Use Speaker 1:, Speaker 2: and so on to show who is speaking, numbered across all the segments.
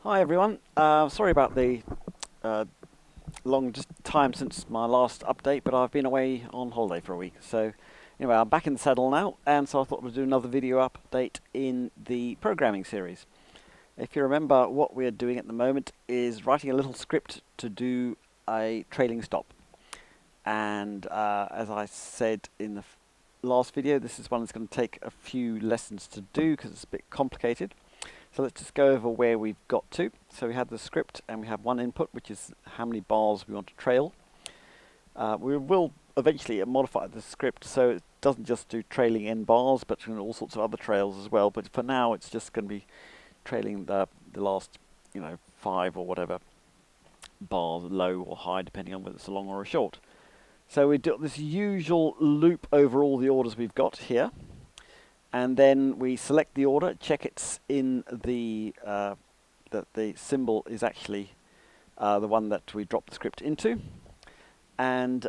Speaker 1: Hi everyone. Sorry about the uh, long time since my last update, but I've been away on holiday for a week. So anyway, I'm back in the saddle now, and so I thought we'd do another video update in the programming series. If you remember, what we're doing at the moment is writing a little script to do a trailing stop. And as I said in the last video, this is one that's going to take a few lessons to do because it's a bit complicated. So let's just go over where we've got to. So we have the script and we have one input, which is how many bars we want to trail. We will eventually modify the script so it doesn't just do trailing n bars, but all sorts of other trails as well. But for now, it's just going to be trailing the last, 5 or whatever bars, low or high, depending on whether it's a long or a short. So we do this usual loop over all the orders we've got here. And then we select the order, check it's in the that the symbol is actually the one that we drop the script into, and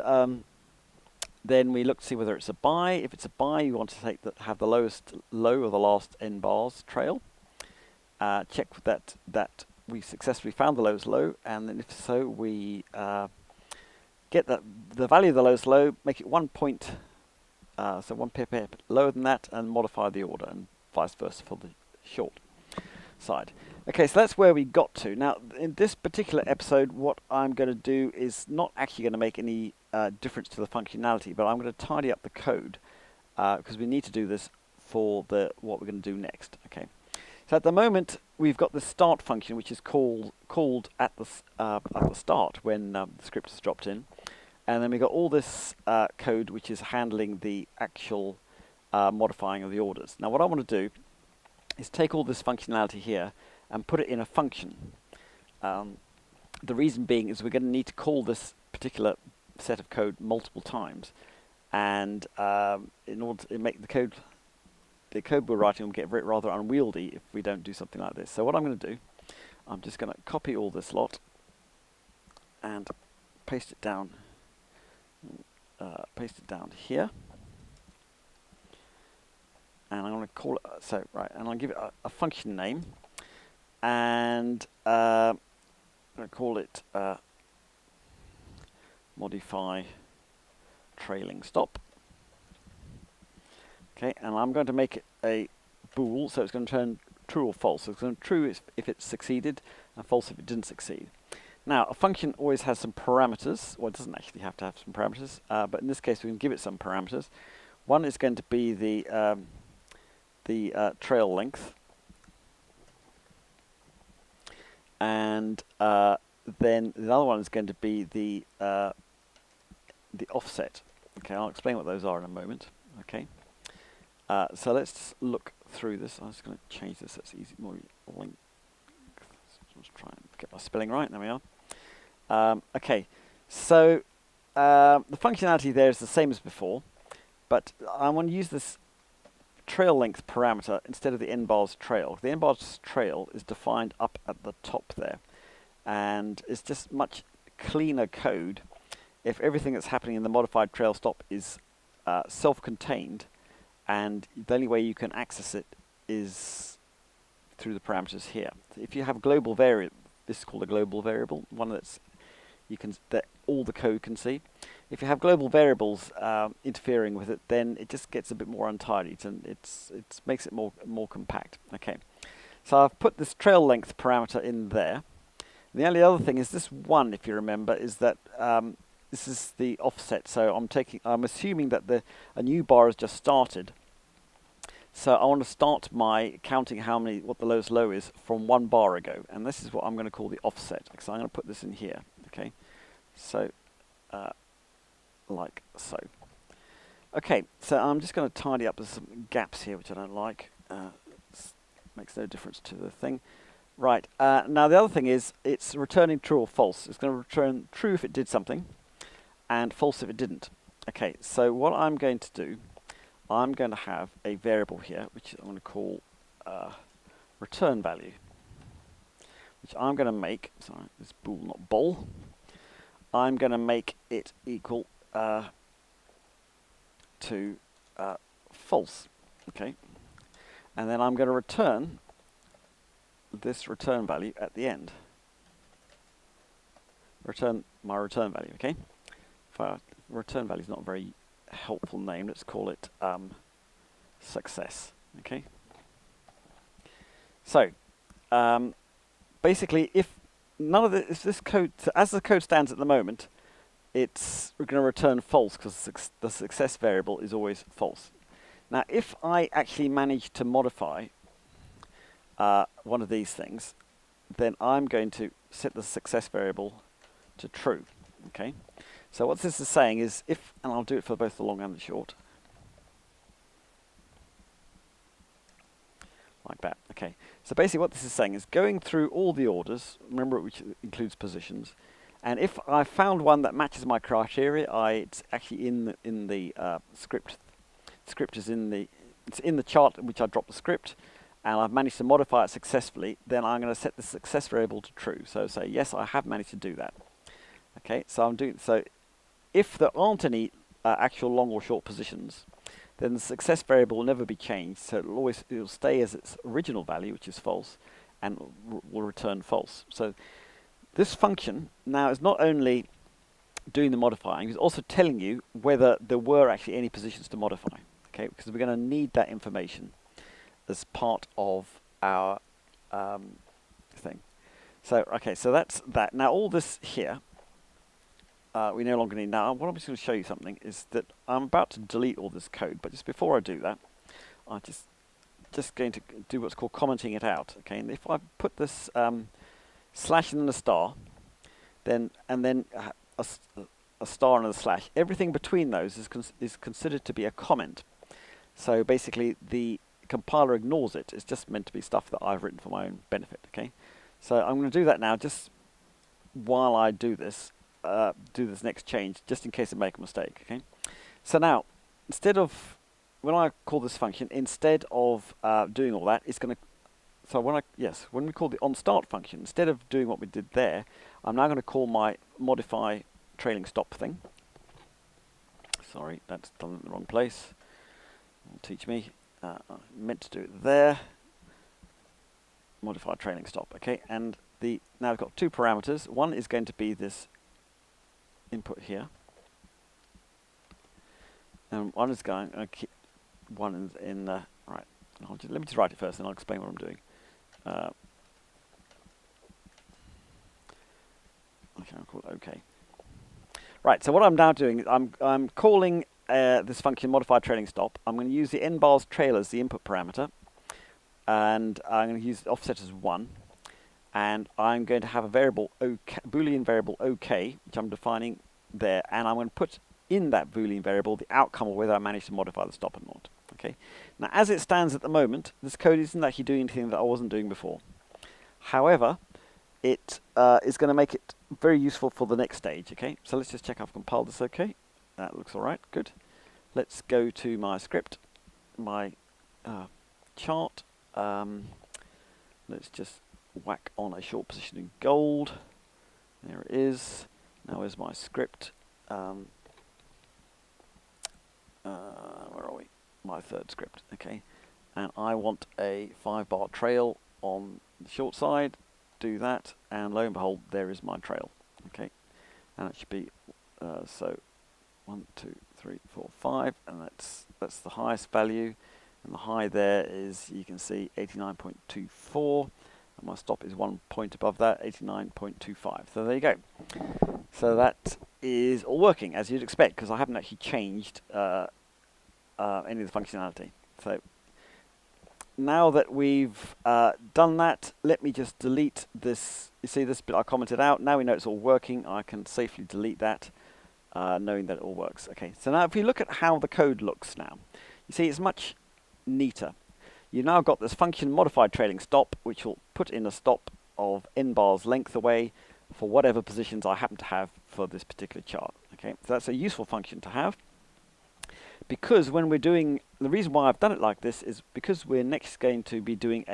Speaker 1: then we look to see whether it's a buy. If it's a buy, you want to have the lowest low of the last n bars trail. Check that we successfully found the lowest low, and then if so, we get the value of the lowest low, make it 1 point. So 1 pip lower than that, and modify the order, and vice versa for the short side. Okay, so that's where we got to. Now, in this particular episode, what I'm going to do is not actually going to make any difference to the functionality, but I'm going to tidy up the code because we need to do this for what we're going to do next. Okay. So at the moment, we've got the start function, which is called at the start when the script is dropped in. And then we've got all this code which is handling the actual modifying of the orders. Now what I want to do is take all this functionality here and put it in a function. The reason being is we're going to need to call this particular set of code multiple times. And in order to make the code we're writing will get rather unwieldy if we don't do something like this. So what I'm going to do, I'm just going to copy all this lot and paste it down here, and I'm going to call it and I'll give it a function name, and I'm going to call it modify trailing stop. Okay, and I'm going to make it a bool, so it's going to turn true or false. So it's going to true if it succeeded, and false if it didn't succeed. Now, a function always has some parameters. Well, it doesn't actually have to have some parameters, but in this case, we can give it some parameters. One is going to be the trail length, and then the other one is going to be the offset. Okay, I'll explain what those are in a moment. Okay, so let's look through this. I'm just going to change this. That's easy. More length. Let's try and get my spelling right. There we are. Okay, so the functionality there is the same as before, but I want to use this trail length parameter instead of the n bars trail. The n bars trail is defined up at the top there, and it's just much cleaner code if everything that's happening in the modified trail stop is self-contained, and the only way you can access it is through the parameters here. If you have a global variable, this is called a global variable, one that all the code can see. If you have global variables interfering with it, then it just gets a bit more untidy, and it makes it more compact. Okay, so I've put this trail length parameter in there. The only other thing is this one, if you remember, is that this is the offset. So I'm assuming that a new bar has just started. So I want to start my counting what the lowest low is from 1 bar ago, and this is what I'm going to call the offset. So I'm going to put this in here. Okay, so like so. Okay, so I'm just going to tidy up. There's some gaps here which I don't like. Makes no difference to the thing. Right, now the other thing is it's returning true or false. It's going to return true if it did something, and false if it didn't. Okay, so what I'm going to do, I'm going to have a variable here, which I'm going to call return value, which I'm going to make, sorry, this bool, not bol. I'm going to make it equal to false. Okay, and then I'm going to return this return value at the end. Return my return value, okay? Return value is not a very helpful name. Let's call it success, okay? So, basically, if this code, as the code stands at the moment, we're going to return false because the success variable is always false. Now, if I actually manage to modify one of these things, then I'm going to set the success variable to true. Okay. So what this is saying is and I'll do it for both the long and the short, like that. Okay. So basically, what this is saying is going through all the orders. Remember, which includes positions. And if I found one that matches my criteria, it's actually in the script. The script is it's in the chart in which I dropped the script, and I've managed to modify it successfully. Then I'm going to set the success variable to true. So say yes, I have managed to do that. Okay, so I'm doing so. If there aren't any actual long or short positions, then the success variable will never be changed. So it'll stay as its original value, which is false, and will return false. So this function now is not only doing the modifying, it's also telling you whether there were actually any positions to modify. Okay, because we're going to need that information as part of our thing. So okay, so that's that. Now all this here we no longer need. Now what I'm just going to show you something is that I'm about to delete all this code, but just before I do that, I'm just going to do what's called commenting it out. Okay, and if I put this slash and then a star, then a star and a slash, everything between those is considered to be a comment. So basically, the compiler ignores it. It's just meant to be stuff that I've written for my own benefit. Okay, so I'm going to do that now, just while I do this next change, just in case I make a mistake. Okay, so now instead of when I call this function, instead of doing all that, it's going to. So when we call the onStart function, instead of doing what we did there, I'm now going to call my modify TrailingStop thing. Sorry, that's done in the wrong place. It'll teach me. I meant to do it there. Modify TrailingStop. Okay, and now I've got two parameters. One is going to be this input here, and one is going. Keep one in the right. Let me just write it first, and I'll explain what I'm doing. Okay, I'll call it OK. Right, so what I'm now doing is I'm calling this function modify TrailingStop. I'm going to use the nbars trail as the input parameter, and I'm going to use the offset as 1, and I'm going to have a variable Boolean variable OK, which I'm defining there, and I'm going to put in that Boolean variable the outcome of whether I manage to modify the stop or not. Okay. Now, as it stands at the moment, this code isn't actually doing anything that I wasn't doing before. However, it is going to make it very useful for the next stage. Okay. So let's just check I've compiled this. Okay. That looks all right. Good. Let's go to my script, my chart. Let's just whack on a short position in gold. There it is. Now is my script. Where are we? My third script. Okay, and I want a 5-bar trail on the short side. Do that, and lo and behold, there is my trail. Okay, and it should be so 1, 2, 3, 4, 5, and that's the highest value, and the high there is, you can see, 89.24, and my stop is 1 point above that, 89.25. So there you go. So that is all working as you'd expect, because I haven't actually changed any of the functionality. So now that we've done that, let me just delete this. You see this bit I commented out. Now we know it's all working. I can safely delete that, knowing that it all works. Okay, so now if you look at how the code looks now, you see it's much neater. You've now got this function modified trailing stop, which will put in a stop of nbars length away for whatever positions I happen to have for this particular chart. Okay, so that's a useful function to have, because when we're doing, the reason why I've done it like this is because we're next going to be doing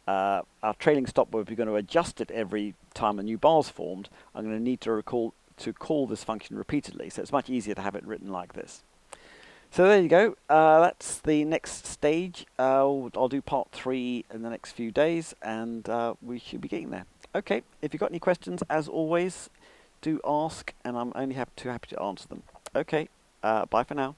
Speaker 1: our trailing stop where we're going to adjust it every time a new bar is formed. I'm going to need to call this function repeatedly, so it's much easier to have it written like this. So there you go. That's the next stage. I'll do part 3 in the next few days, and we should be getting there. Okay, if you've got any questions, as always, do ask, and I'm only too happy to answer them. Okay, bye for now.